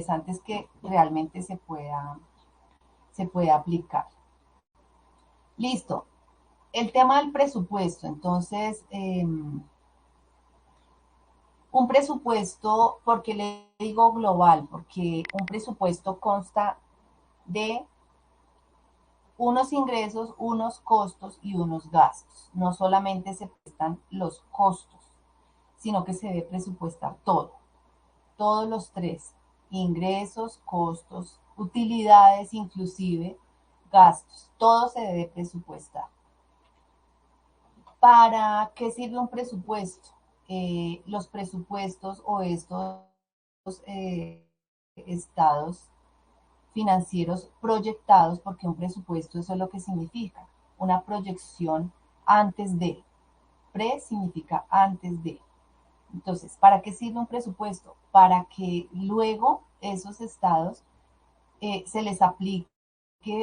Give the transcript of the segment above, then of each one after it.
interesante es que realmente se pueda aplicar. Listo. El tema del presupuesto. Entonces, un presupuesto, ¿por qué le digo global? Porque un presupuesto consta de unos ingresos, unos costos y unos gastos. No solamente se prestan los costos, sino que se debe presupuestar todo, todos los tres, ingresos, costos, utilidades, inclusive gastos, todo se debe presupuestar. ¿Para qué sirve un presupuesto? Los presupuestos o estos eh, estados financieros proyectados, porque un presupuesto eso es lo que significa, una proyección antes de, pre significa antes de. Entonces, ¿para qué sirve un presupuesto? Para que luego esos estados se les aplique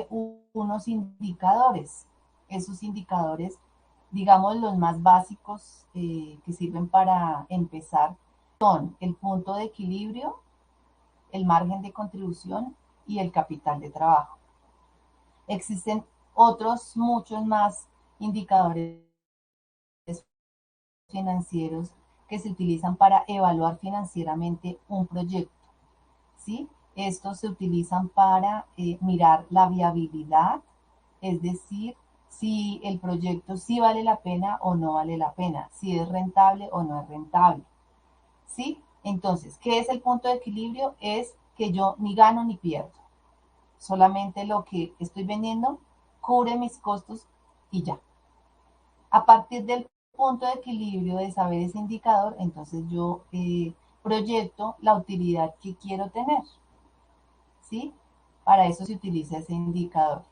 unos indicadores. Esos indicadores, digamos, los más básicos que sirven para empezar son el punto de equilibrio, el margen de contribución y el capital de trabajo. Existen otros muchos más indicadores financieros que se utilizan para evaluar financieramente un proyecto, ¿sí? Estos se utilizan para mirar la viabilidad, es decir, si el proyecto sí vale la pena o no vale la pena, si es rentable o no es rentable, ¿sí? Entonces, ¿qué es el punto de equilibrio? Es que yo ni gano ni pierdo, solamente lo que estoy vendiendo cubre mis costos y ya. A partir del punto de equilibrio de saber ese indicador, entonces yo proyecto la utilidad que quiero tener, ¿sí? Para eso se utiliza ese indicador.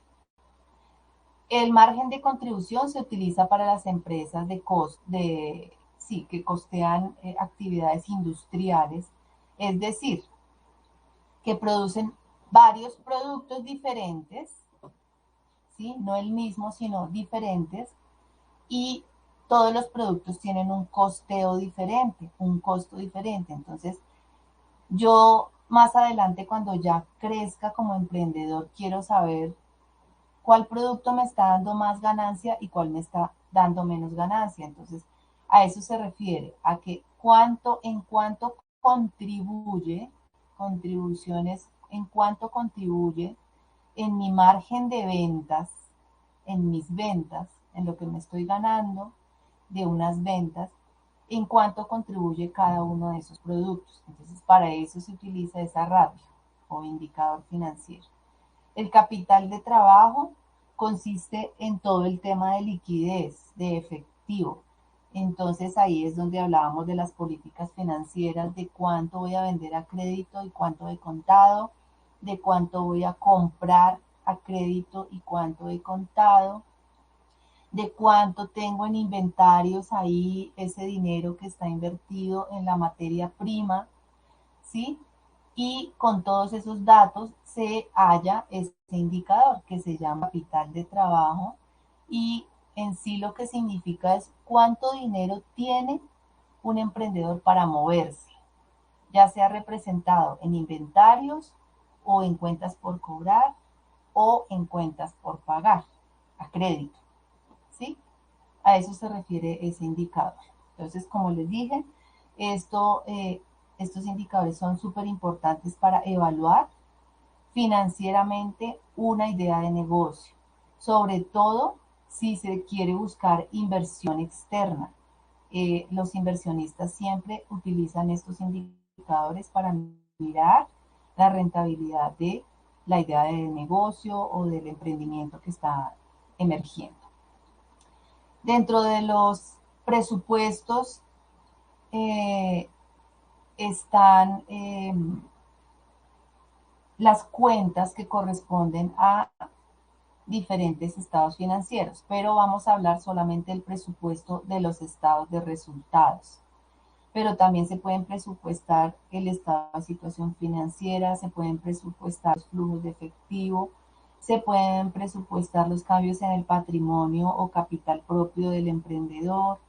El margen de contribución se utiliza para las empresas sí, que costean actividades industriales, es decir, que producen varios productos diferentes, ¿sí? No el mismo, sino diferentes, y todos los productos tienen un costeo diferente, un costo diferente. Entonces, yo más adelante, cuando ya crezca como emprendedor, quiero saber cuál producto me está dando más ganancia y cuál me está dando menos ganancia. Entonces, a eso se refiere, a que en cuánto contribuye, contribuciones, en cuánto contribuye en mi margen de ventas, en mis ventas, en lo que me estoy ganando de unas ventas, en cuánto contribuye cada uno de esos productos. Entonces, para eso se utiliza esa ratio o indicador financiero. El capital de trabajo consiste en todo el tema de liquidez, de efectivo. Entonces ahí es donde hablábamos de las políticas financieras, de cuánto voy a vender a crédito y cuánto de contado, de cuánto voy a comprar a crédito y cuánto de contado, de cuánto tengo en inventarios ahí ese dinero que está invertido en la materia prima, ¿sí? Y con todos esos datos se halla ese indicador que se llama capital de trabajo y en sí lo que significa es cuánto dinero tiene un emprendedor para moverse, ya sea representado en inventarios o en cuentas por cobrar o en cuentas por pagar a crédito, ¿sí? A eso se refiere ese indicador. Entonces, como les dije, esto, estos indicadores son súper importantes para evaluar financieramente una idea de negocio, sobre todo si se quiere buscar inversión externa. Los inversionistas siempre utilizan estos indicadores para mirar la rentabilidad de la idea de negocio o del emprendimiento que está emergiendo. Dentro de los presupuestos eh, están las cuentas que corresponden a diferentes estados financieros, pero vamos a hablar solamente del presupuesto de los estados de resultados. Pero también se pueden presupuestar el estado de situación financiera, se pueden presupuestar los flujos de efectivo, se pueden presupuestar los cambios en el patrimonio o capital propio del emprendedor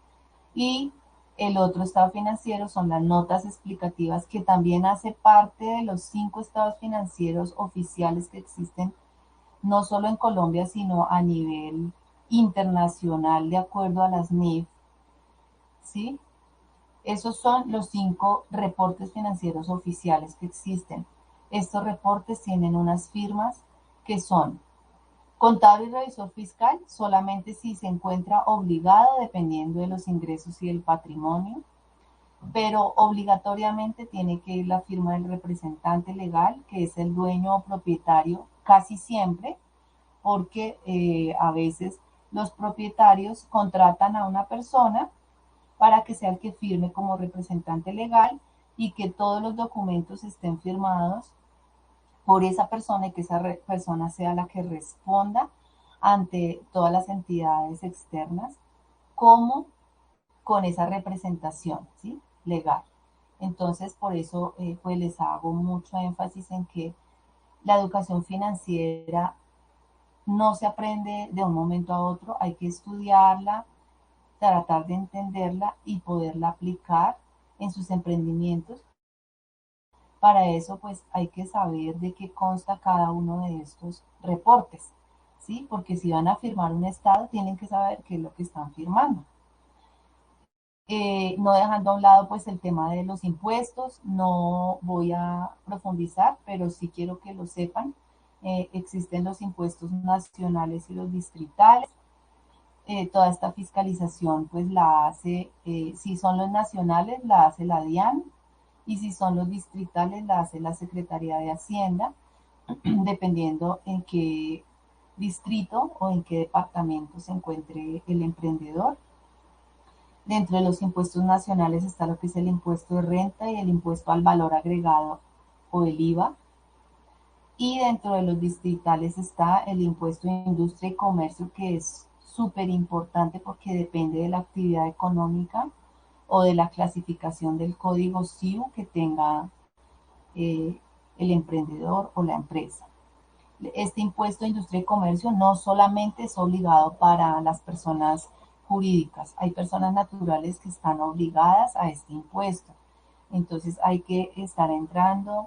y El otro estado financiero son las notas explicativas, que también hace parte de los 5 estados financieros oficiales que existen, no solo en Colombia, sino a nivel internacional, de acuerdo a las NIF, ¿sí? Esos son los 5 reportes financieros oficiales que existen. Estos reportes tienen unas firmas que son contador y revisor fiscal, solamente si se encuentra obligado, dependiendo de los ingresos y del patrimonio, pero obligatoriamente tiene que ir la firma del representante legal, que es el dueño o propietario, casi siempre, porque a veces los propietarios contratan a una persona para que sea el que firme como representante legal y que todos los documentos estén firmados por esa persona y que esa persona sea la que responda ante todas las entidades externas como con esa representación, ¿sí? Legal. Entonces, por eso pues les hago mucho énfasis en que la educación financiera no se aprende de un momento a otro, hay que estudiarla, tratar de entenderla y poderla aplicar en sus emprendimientos. Para eso, pues hay que saber de qué consta cada uno de estos reportes, ¿sí? Porque si van a firmar un estado, tienen que saber qué es lo que están firmando. No dejando a un lado pues el tema de los impuestos, no voy a profundizar, pero sí quiero que lo sepan. Existen los impuestos nacionales y los distritales. Toda esta fiscalización pues la hace, si son los nacionales, la hace la DIAN, y si son los distritales, la hace la Secretaría de Hacienda, dependiendo en qué distrito o en qué departamento se encuentre el emprendedor. Dentro de los impuestos nacionales está lo que es el impuesto de renta y el impuesto al valor agregado o el IVA. Y dentro de los distritales está el impuesto de industria y comercio, que es súper importante porque depende de la actividad económica o de la clasificación del código CIU que tenga eh, el emprendedor o la empresa. Este impuesto de industria y comercio no solamente es obligado para las personas jurídicas, hay personas naturales que están obligadas a este impuesto. Entonces hay que estar entrando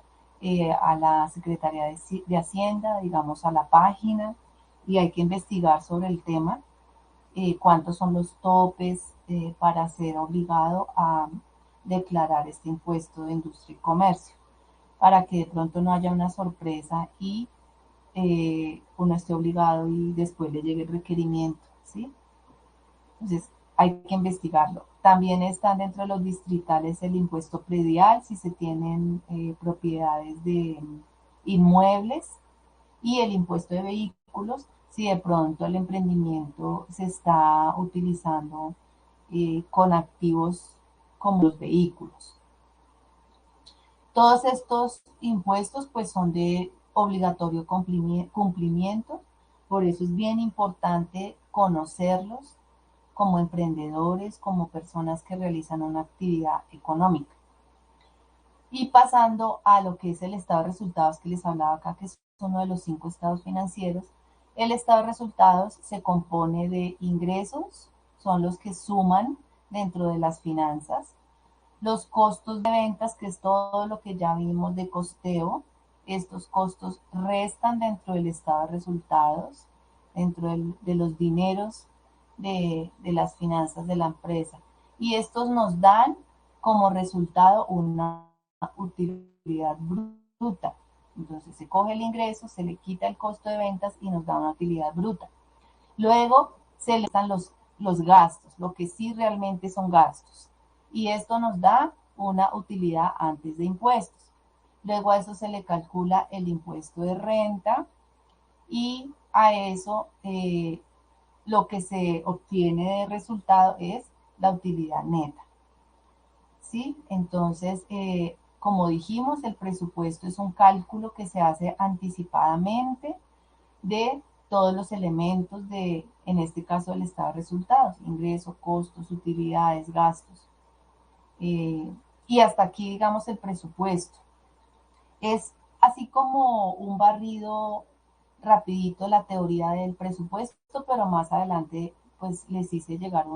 a la Secretaría de Hacienda, digamos a la página, y hay que investigar sobre el tema, cuántos son los topes para ser obligado a declarar este impuesto de industria y comercio, para que de pronto no haya una sorpresa y uno esté obligado y después le llegue el requerimiento, ¿sí? Entonces hay que investigarlo. También están dentro de los distritales el impuesto predial, si se tienen propiedades de inmuebles, y el impuesto de vehículos, si de pronto el emprendimiento se está utilizando con activos como los vehículos. Todos estos impuestos pues son de obligatorio cumplimiento, por eso es bien importante conocerlos como emprendedores, como personas que realizan una actividad económica. Y pasando a lo que es el estado de resultados que les hablaba acá, que es uno de los 5 estados financieros, el estado de resultados se compone de ingresos, son los que suman dentro de las finanzas, los costos de ventas, que es todo lo que ya vimos de costeo. Estos costos restan dentro del estado de resultados, dentro de los dineros de las finanzas de la empresa. Y estos nos dan como resultado una utilidad bruta. Entonces se coge el ingreso, se le quita el costo de ventas y nos da una utilidad bruta. Luego se le dan los gastos, lo que sí realmente son gastos. Y esto nos da una utilidad antes de impuestos. Luego a eso se le calcula el impuesto de renta y a eso lo que se obtiene de resultado es la utilidad neta. ¿Sí? Entonces, como dijimos, el presupuesto es un cálculo que se hace anticipadamente de todos los elementos de, en este caso, del estado de resultados, ingresos, costos, utilidades, gastos. Eh, y hasta aquí, digamos, el presupuesto. Es así como un barrido rapidito la teoría del presupuesto, pero más adelante, pues les hice llegar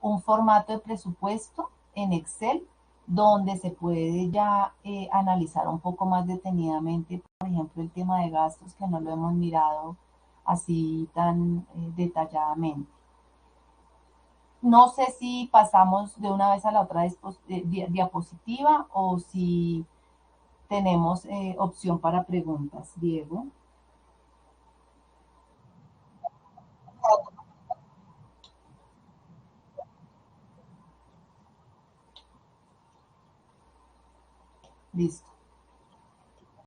un formato de presupuesto en Excel donde se puede ya analizar un poco más detenidamente, por ejemplo, el tema de gastos que no lo hemos mirado así tan detalladamente. No sé si pasamos de una vez a la otra diapositiva o si tenemos opción para preguntas, Diego. Listo.